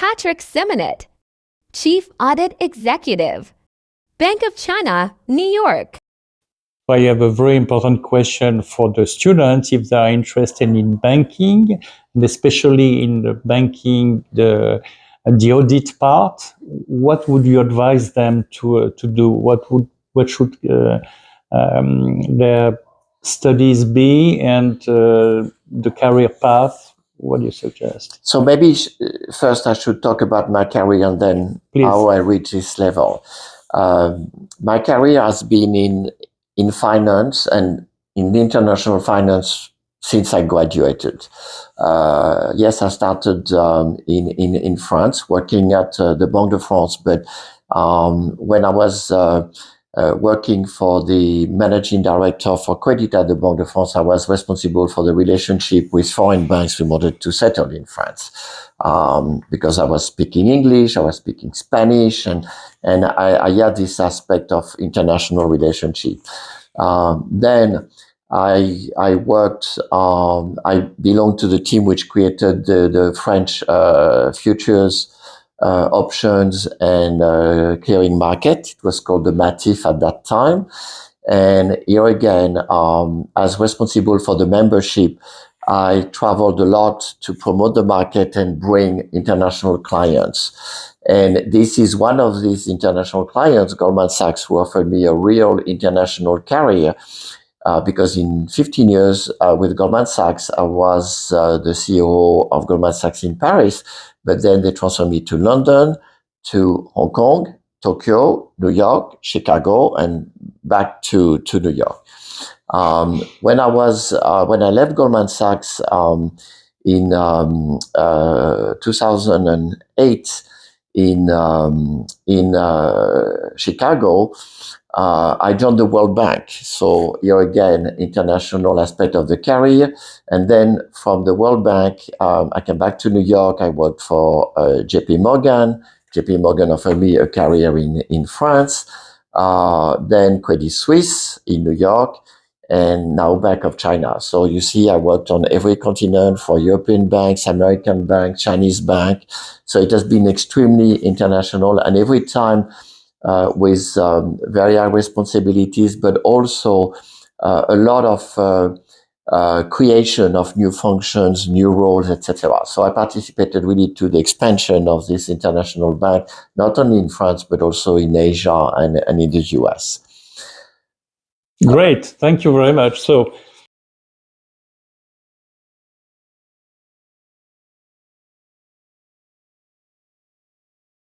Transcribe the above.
Patrick Simonnet, Chief Audit Executive, Bank of China, New York. I have a very important question for the students if they are interested in banking, and especially in the banking, the audit part. What would you advise them to do? What should their studies be, and the career path? What do you suggest? So maybe first I should talk about my career and then Please. How I reached this level. My career has been in finance and in international finance since I graduated. Yes, I started in France, working at the Banque de France, but when I was working for the managing director for credit at the Banque de France, I was responsible for the relationship with foreign banks who wanted to settle in France. Because I was speaking English, I was speaking Spanish, and I had this aspect of international relationship. Then I worked, I belonged to the team which created the French futures options and clearing market. It was called the MATIF at that time. And here again, as responsible for the membership, I traveled a lot to promote the market and bring international clients. And this is one of these international clients, Goldman Sachs, who offered me a real international career. Because in 15 years with Goldman Sachs, I was the CEO of Goldman Sachs in Paris, but then they transferred me to London, to Hong Kong, Tokyo, New York, Chicago, and back to New York. When I left Goldman Sachs in 2008 in Chicago, I joined the World Bank. So here again, international aspect of the career. And then from the World Bank, I came back to New York. I worked for JP Morgan. JP Morgan offered me a career in France. Then Credit Suisse in New York, and now Bank of China. So you see, I worked on every continent for European banks, American bank, Chinese bank. So it has been extremely international, and every time with very high responsibilities, but also a lot of creation of new functions, new roles, etc. So I participated really to the expansion of this international bank, not only in France, but also in Asia and in the US. Great, thank you very much. So